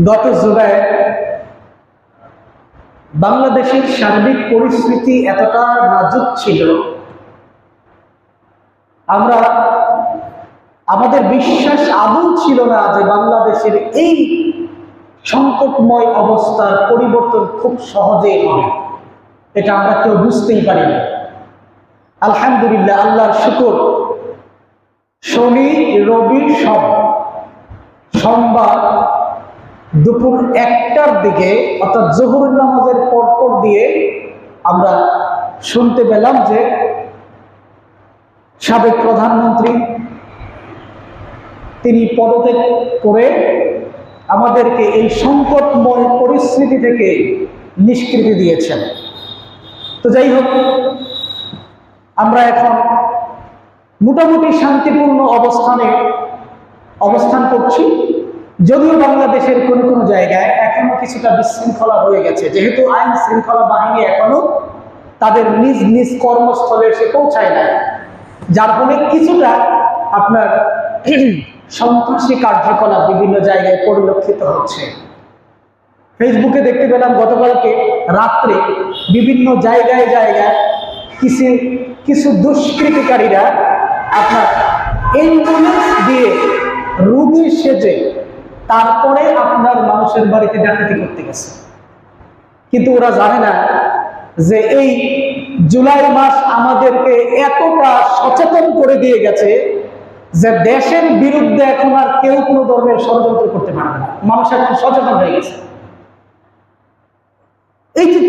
গত জুলাইয়ে বাংলাদেশের সার্বিক পরিস্থিতি এতটা নাজুক ছিল, আমাদের বিশ্বাস আদৌ ছিল না যে বাংলাদেশের এই সংকটময় অবস্থার পরিবর্তন খুব সহজেই হবে। এটা আমরা কেউ বুঝতেই পারি না। আলহামদুলিল্লাহ, আল্লাহর শুকর, শনি রবি সোমবার দুপুর 1টার দিকে অর্থাৎ জোহর নামাজের পরপর দিয়ে আমরা শুনতে পেলাম যে সাবেক প্রধানমন্ত্রী তিনি পদত্যাগ করে আমাদেরকে এই সংকটময় পরিস্থিতি থেকে নিষ্কৃতি দিয়েছেন। তো যাই হোক, আমরা এখন মোটামুটি শান্তিপূর্ণ অবস্থান করছি, যদিও বাংলাদেশের কোন কোন জায়গায় এখনো কিছুটা বিশৃঙ্খলা রয়ে গেছে, যেহেতু আইন শৃঙ্খলা বাহিনী এখনো তাদের নিজ নিজ কর্মস্থলে এসে পৌঁছায় না, যার ফলে কিছুটা আপনার সন্ত্রাসী কার্যকলাপ বিভিন্ন জায়গায় পরিলক্ষিত হচ্ছে। ফেসবুকে দেখতে পেলাম গতকালকে রাত্রে বিভিন্ন জায়গায় কিছু দুষ্কৃতিকারীরা আপনার অ্যাম্বুলেন্স দিয়ে রোগী সেজে তারপরে আপনার মানুষের বাড়িতে ডাকাতি করতে গেছে। কিন্তু ওরা জানে না যে এই জুলাই মাস আমাদেরকে এতটা সচেতন করে দিয়ে গেছে যে দেশের বিরুদ্ধে এখন আর কেউ কোনো ধরনের ষড়যন্ত্র করতে পারবে না। মানুষ এখন সচেতন হয়ে গেছে। এই যে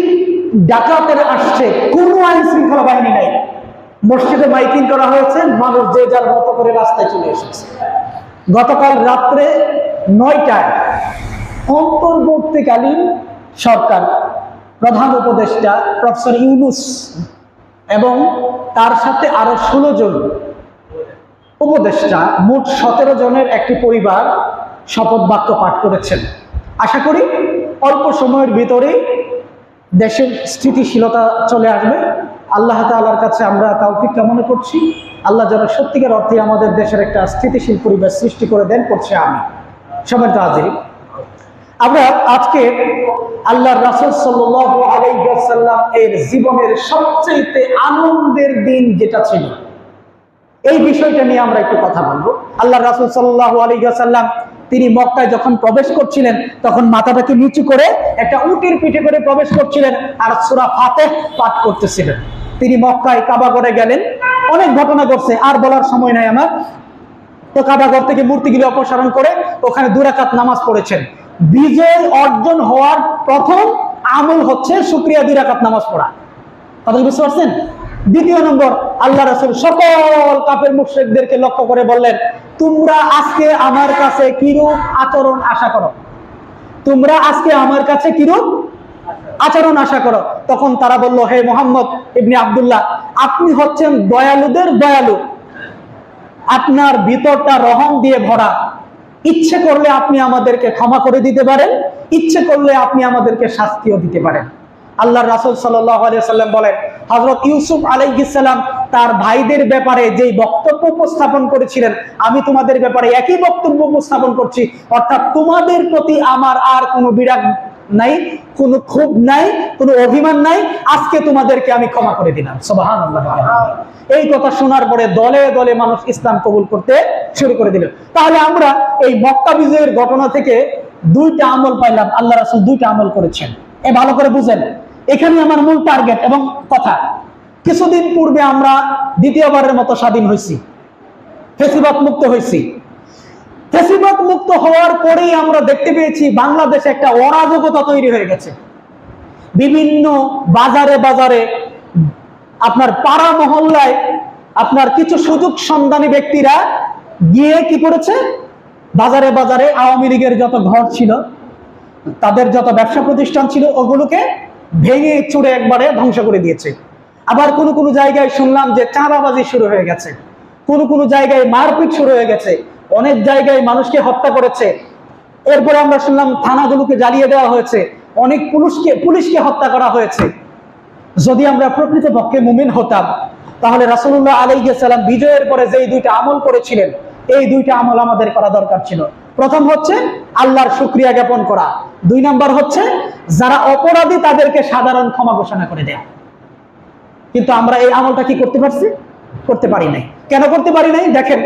ডাকাতের আসছে, কোনো আইন শৃঙ্খলা বাহিনী নাই, মসজিদে মাইকিং করা হয়েছে, মানুষ যে যার মতো করে রাস্তায় চলে এসেছে। গতকাল রাত্রে 9টায় অন্তর্বর্তীকালীন সরকার প্রধান উপদেষ্টা প্রফেসর ইউনূস এবং তার সাথে আরো 16 জন উপদেষ্টা, মোট 17 জনের একটি পরিবার শপথ বাক্য পাঠ করেছেন। আশা করি অল্প সময়ের ভিতরে দেশের স্থিতিশীলতা চলে আসবে। আল্লাহ তাআলার কাছে আমরা তাওফিক কামনা করছি, আল্লাহ যেন সত্যিকার অর্থে আমাদের দেশের একটা স্থিতিশীল পরিবেশ সৃষ্টি করে দেন, করছে আমি। সম্মানিত হাজিরিন, আমরা আজকে আল্লাহর রাসূল সাল্লাল্লাহু আলাইহি ওয়াসাল্লাম এর জীবনের সবচেয়ে আনন্দের দিন যেটা ছিল, এই বিষয়টা নিয়ে আমরা একটু কথা বলবো। আল্লাহর রাসূল সাল্লাল্লাহু আলাইহি ওয়াসাল্লাম তিনি মক্কায় যখন প্রবেশ করছিলেন তখন মাথাটাকে নিচু করে একটা উটের পিঠে করে প্রবেশ করছিলেন আর সূরা ফাতিহা পাঠ করতেছিলেন। তিনি মক্কায় কাবাঘরে গেলেন, অনেক ঘটনা ঘটছে, আর বলার সময় নাই আমার। তো কাবাঘর থেকে মূর্তিগুলো অপসারণ করে ওখানে 2 রাকাত নামাজ পড়েছেন। বিজয় অর্জন হওয়ার প্রথম আমল হচ্ছে শুকরিয়া 2 রাকাত নামাজ পড়া। কথা বুঝতে পারছেন? দ্বিতীয় নম্বর, আল্লাহ রাসূল সকল কাফের মুশরিকদেরকে লক্ষ্য করে বললেন, তোমরা আজকে আমার কাছে কিরূপ আচরণ আশা করো? তোমরা আজকে আমার কাছে কিরূপ আচরণ আশা করো? তখন তারা বলল, হে মুহাম্মদ ইবনে আব্দুল্লাহ, আপনি হচ্ছেন দয়ালুদের দয়ালু, আপনার ভিতরটা রহম দিয়ে ভরা। ইচ্ছে করলে আপনি আমাদেরকে ক্ষমা করে দিতে পারেন, ইচ্ছে করলে আপনি আমাদেরকে শাস্তিও দিতে পারেন। আল্লাহর রাসূল সাল্লাল্লাহু আলাইহি ওয়াসাল্লাম বলেন, হযরত ইউসুফ আলাইহিস সালাম তার ভাইদের ব্যাপারে যেই বক্তব্য উপস্থাপন করেছিলেন, আমি তোমাদের ব্যাপারে একই বক্তব্য উপস্থাপন করছি, অর্থাৎ তোমাদের প্রতি আমার আর কোনো বিরাগ নাই, কোনো ক্ষোভ নাই, কোনো অভিমান নাই, আজকে তোমাদেরকে আমি ক্ষমা করে দিলাম। সুবহানাল্লাহ। এই কথা শোনার পরে দলে দলে মানুষ ইসলাম কবুল করতে শুরু করে দিল। তাহলে আমরা এই মক্কা বিজয়ের ঘটনা থেকে 2টা আমল পাইলাম। আল্লাহ রাসূল 2টা আমল করেছেন, এ ভালো করে বুঝেন। এখানে আমার মূল টার্গেট এবং কথা। কিছুদিন পূর্বে আমরা দ্বিতীয়বারের মতো স্বাধীন হয়েছি, ফেসিবাদ মুক্ত হয়েছি। ফেসিবাদ মুক্ত হওয়ার পরেই আমরা দেখতে পেয়েছি বাংলাদেশে একটা অরাজকতা তৈরি হয়ে গেছে। বিভিন্ন বাজারে বাজারে, আপনার পাড়া মহল্লায় আপনার কিছু সুযোগ সন্ধানী ব্যক্তিরা গিয়ে কি করেছে, বাজারে বাজারে আওয়ামী লীগের যত ঘর ছিল, তাদের যত ব্যবসা প্রতিষ্ঠান ছিল, ওগুলোকে ভেঙে চুরে একবারে ধ্বংস করে দিয়েছে। আবার কোন কোন জায়গায় শুনলাম যে চাঁদাবাজি শুরু হয়ে গেছে, কোন কোন জায়গায় মারপিট শুরু হয়ে গেছে, অনেক জায়গায় মানুষকে হত্যা করেছে। এরপরে আমরা শুনলাম থানাগুলোকে জ্বালিয়ে দেওয়া হয়েছে, অনেক পুলিশকে হত্যা করা হয়েছে। যদি আমরা প্রকৃতপক্ষে মুমিন হতাম, তাহলে রাসূলুল্লাহ আলাইহিস সালাম বিজয়ের পরে যেই 2টা আমল করেছিলেন, এই 2টা আমল আমাদের করা দরকার ছিল। প্রথম হচ্ছে আল্লাহর শুকরিয়া জ্ঞাপন করা, 2 নাম্বার হচ্ছে যারা অপরাধী তাদেরকে সাধারণ ক্ষমা ঘোষণা করে দেয়া। কিন্তু আমরা এই আমলটা কি করতে পারছি? করতে পারি নাই। কেন করতে পারি নাই? দেখেন,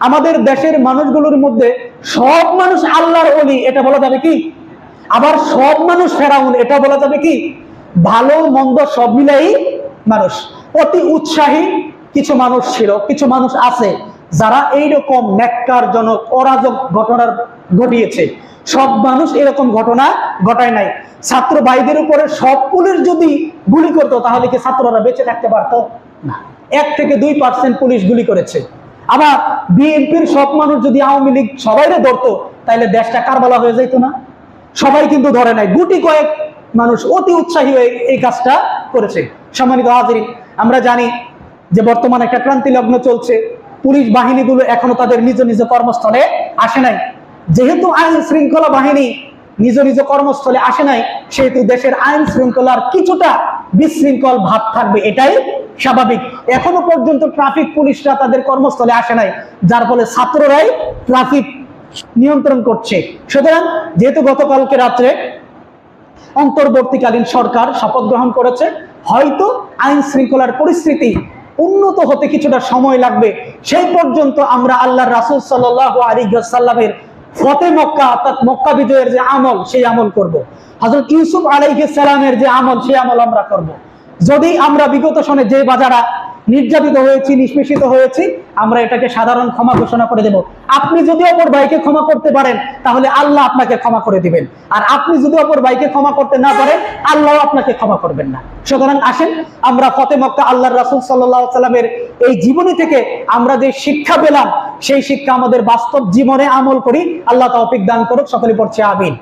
আমাদের দেশের মানুষগুলোর মধ্যে সব মানুষ আল্লাহর ওলি এটা বলা যাবে কি? আবার সব মানুষ ফেরাউন এটা বলা যাবে কি? ভালো মন্দ সব মিলাই মানুষ। অতি উৎসাহী কিছু মানুষ ছিল, কিছু মানুষ আছে যারা এইরকম ন্যাক্কারজনক অরাজক ঘটনা ঘটিয়েছে। সব মানুষ এরকম ঘটনা ঘটায় নাই। ছাত্র ভাইদের উপরে সব পুলিশ যদি গুলি করতো তাহলে কি ছাত্ররা বেঁচে থাকতে পারতো? না। 1 থেকে 2% পুলিশ গুলি করেছে। আবার বিএনপির সব মানুষ যদি আওয়ামী লীগ সবাইরে ধরতো তাহলে দেশটা কারবালা হয়ে যেত না? সবাই কিন্তু ধরে নাই, গুটি কয়েক মানুষ অতি উৎসাহী হয়ে এই কাজটা করেছে। সম্মানিত হাজিরিন, আমরা জানি যে বর্তমানে একটা ক্রান্তি লগ্ন চলছে। পুলিশ বাহিনীগুলো এখনো তাদের নিজ নিজ কর্মস্থলে আসে নাই। যেহেতু আইন শৃঙ্খলা বাহিনী নিজ নিজ কর্মস্থলে আসে নাই, সেহেতু দেশের আইন শৃঙ্খলার কিছুটা বিশৃঙ্খল ভাব থাকবে, এটাই স্বাভাবিক। এখনো পর্যন্ত ট্রাফিক পুলিশরা তাদের কর্মস্থলে আসে নাই, যার ফলে ছাত্ররাই ট্রাফিক নিয়ন্ত্রণ করছে। সুতরাং যেহেতু গতকালকে রাত্রে অন্তর্বর্তীকালীন সরকার শপথ গ্রহণ করেছে, হয়তো আইন শৃঙ্খলার পরিস্থিতি উন্নত হতে কিছুটা সময় লাগবে। সেই পর্যন্ত আমরা আল্লাহর রাসূল সাল্লাল্লাহু আলাইহি ওয়াসাল্লামের ফতে মক্কা অর্থাৎ মক্কা বিজয়ের যে আমল সেই আমল করব। হযরত ইউসুফ আলাইহিস সালামের যে আমল সেই আমল আমরা করব। যদি আমরা বিগত সময়ে যে বাজারা নির্যাতিত হয়েছি, নিষ্পেষিত হয়েছি, আমরা এটাকে সাধারণ ক্ষমা ঘোষণা করে দেব। আপনি যদি অপর ভাইকে ক্ষমা করতে পারেন তাহলে আল্লাহ আপনাকে ক্ষমা করে দিবেন, আর আপনি যদি অপর ভাইকে ক্ষমা করতে না পারেন আল্লাহ আপনাকে ক্ষমা করবেন না। সুতরাং আসেন আমরা ফতে মক্কা আল্লাহর রাসূল সাল্লাল্লাহু আলাইহি সাল্লামের এই জীবনী থেকে আমরা যে শিক্ষা পেলাম সেই শিক্ষা আমাদের বাস্তব জীবনে আমল করি। আল্লাহ তৌফিক দান করুক। সকলে পড়ছে আমিন।